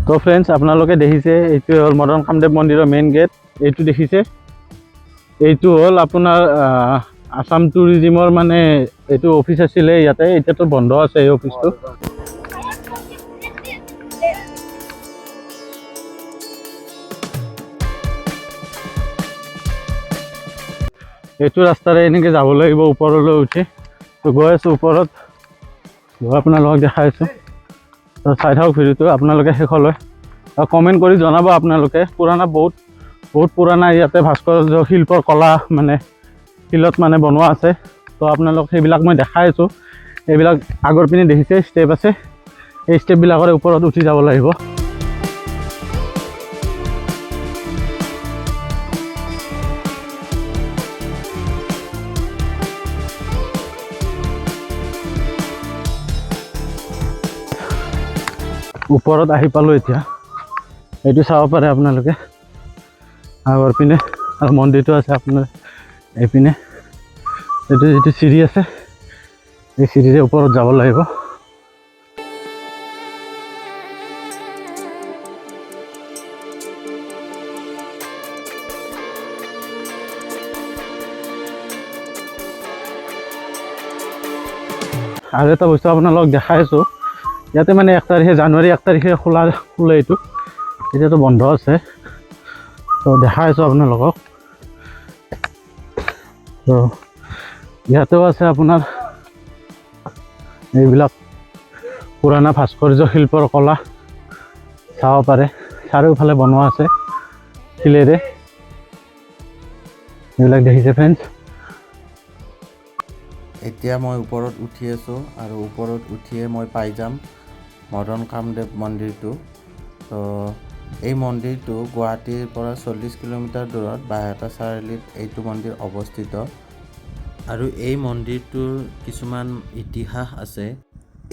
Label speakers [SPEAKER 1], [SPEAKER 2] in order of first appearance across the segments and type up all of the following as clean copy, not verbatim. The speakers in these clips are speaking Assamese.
[SPEAKER 1] তো ফ্ৰেণ্ডছ আপোনালোকে দেখিছে এইটো হ'ল মদন কামদেৱ মন্দিৰৰ মেইন গেট। এইটো দেখিছে, এইটো হ'ল আপোনাৰ আসাম টুৰিজিমৰ মানে এইটো অফিচ আছিলে ইয়াতে, এতিয়াতো বন্ধ আছে এই অফিচটো। এইটো ৰাস্তাৰে এনেকৈ যাব লাগিব ওপৰলৈ উঠি। তো গৈ আছোঁ ওপৰত, গৈ আপোনালোকক দেখাই আছোঁ। তো চাই থাকক ভিডিঅ'টো আপোনালোকে শেষলৈ, আৰু কমেণ্ট কৰি জনাব আপোনালোকে। পুৰণা বহুত পুৰণা ইয়াতে ভাস্কৰ্য শিল্পৰ কলা মানে শিলত মানে বনোৱা আছে। তো আপোনালোক সেইবিলাক মই দেখাই আছোঁ। এইবিলাক আগৰ পিনে দেখিছে ষ্টেপ আছে, এই ষ্টেপবিলাকৰ ওপৰত উঠি যাব লাগিব। ওপৰত আহি পালোঁ এতিয়া। এইটো চাব পাৰে আপোনালোকে আগৰ পিনে, আৰু মন্দিৰটো আছে আপোনাৰ এইপিনে। এইটো যিটো চিৰি আছে, এই চিৰিৰে ওপৰত যাব লাগিব। আৰু এটা বস্তু আপোনালোকক দেখাই আছোঁ, ইয়াতে মানে 1 তাৰিখে জানুৱাৰী 1 তাৰিখে খোলে এইটো, এতিয়াতো বন্ধ আছে। তো দেখাই আছোঁ আপোনালোকক। তো ইয়াতেও আছে আপোনাৰ এইবিলাক পুৰণা ভাস্কৰ্য শিল্পৰ কলা চাব পাৰে। চাৰিওফালে বনোৱা আছে শিলেৰে, এইবিলাক দেখিছে ফ্ৰেণ্ডছ।
[SPEAKER 2] এতিয়া মই ওপৰত উঠি আছোঁ, আৰু ওপৰত উঠিয়ে মই পাই যাম মদন কামদেৱ মন্দিৰটো। তো এই মন্দিৰটো গুৱাহাটীৰ পৰা 40 কিলোমিটাৰ দূৰত বাইহাটা চাৰিআলিত এইটো মন্দিৰ অৱস্থিত। আৰু এই মন্দিৰটোৰ কিছুমান ইতিহাস আছে।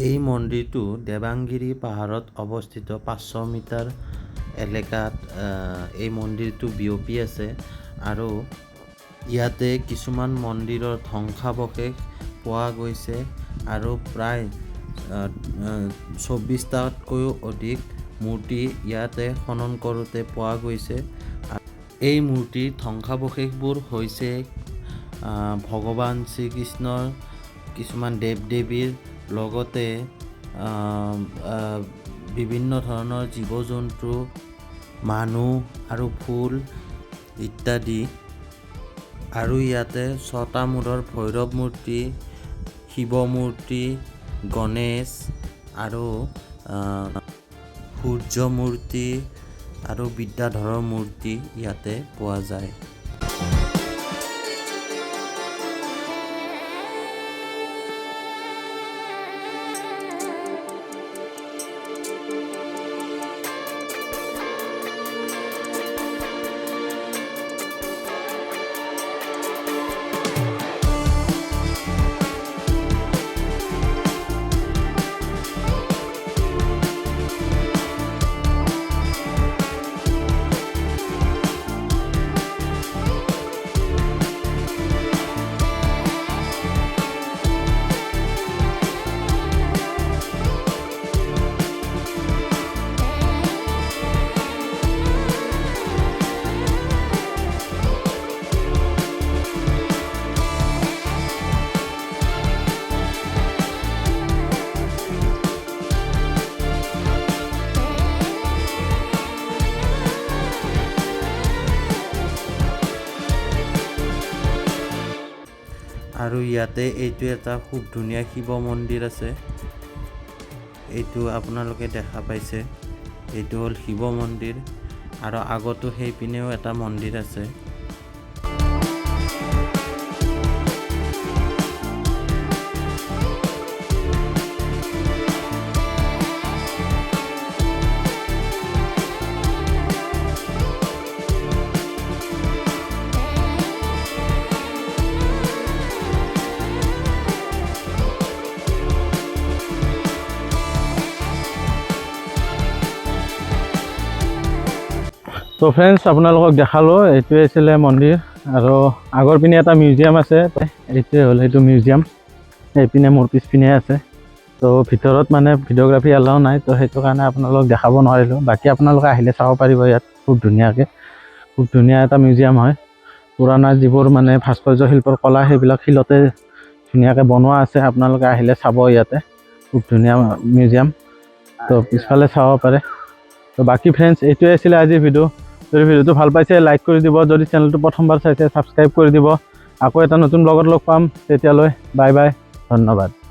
[SPEAKER 2] এই মন্দিৰটো দেৱাংগিৰি পাহাৰত অৱস্থিত 500 মিটাৰ এলেকাত এই মন্দিৰটো বিয়পি আছে। আৰু ইয়াতে কিছুমান মন্দিৰৰ ধ্বংসাৱশেষ পোৱা গৈছে, আৰু প্ৰায় 24টাতকৈও অধিক মূৰ্তি ইয়াতে খনন কৰোঁতে পোৱা গৈছে। এই মূৰ্তিৰ ধ্বংসাৱশেষবোৰ হৈছে ভগৱান শ্ৰীকৃষ্ণৰ, কিছুমান দেৱ দেৱীৰ, লগতে বিভিন্ন ধৰণৰ জীৱ জন্তু, মানুহ আৰু ফুল ইত্যাদি। আৰু ইয়াতে 6টা মূৰৰ ভৈৰৱ মূৰ্তি, শিৱ মূৰ্তি, গণেশ আৰু সূৰ্য মূৰ্তি আৰু বিদ্যাধৰৰ মূৰ্তি ইয়াতে পোৱা যায়। আৰু ইয়াতে এইটো এটা খুব ধুনীয়া শিৱ মন্দিৰ আছে। এইটো আপোনালোকে দেখা পাইছে, এইটো হ'ল শিৱ মন্দিৰ। আৰু আগতো সেইপিনেও এটা মন্দিৰ আছে।
[SPEAKER 1] তো ফ্ৰেণ্ডছ আপোনালোকক দেখালোঁ, এইটোৱে আছিলে মন্দিৰ। আৰু আগৰ পিনে এটা মিউজিয়াম আছে, এইটোৱে হ'ল সেইটো মিউজিয়াম। এইপিনে মোৰ পিছপিনে আছে। তো ভিতৰত মানে ভিডিঅ'গ্ৰাফী এলাও নাই, তো সেইটো কাৰণে আপোনালোক দেখাব নোৱাৰিলোঁ। বাকী আপোনালোকে আহিলে চাব পাৰিব, ইয়াত খুব ধুনীয়াকৈ, খুব ধুনীয়া এটা মিউজিয়াম হয়। পুৰণা যিবোৰ মানে ভাস্কৰ্য শিল্পৰ কলা সেইবিলাক শিলতে ধুনীয়াকৈ বনোৱা আছে। আপোনালোকে আহিলে চাব, ইয়াতে খুব ধুনীয়া মিউজিয়াম, তো পিছফালে চাব পাৰে। তো বাকী ফ্ৰেণ্ডছ, এইটোৱে আছিলে আজিৰ ভিডিঅ'। যদি ভিডিঅ'টো ভাল পাইছে লাইক কৰি দিব, যদি চেনেলটো প্ৰথমবাৰ চাইছে ছাবস্ক্ৰাইব কৰি দিব। আকৌ এটা নতুন ব্লগত লগ পাম, তেতিয়ালৈ বাই বাই, ধন্যবাদ।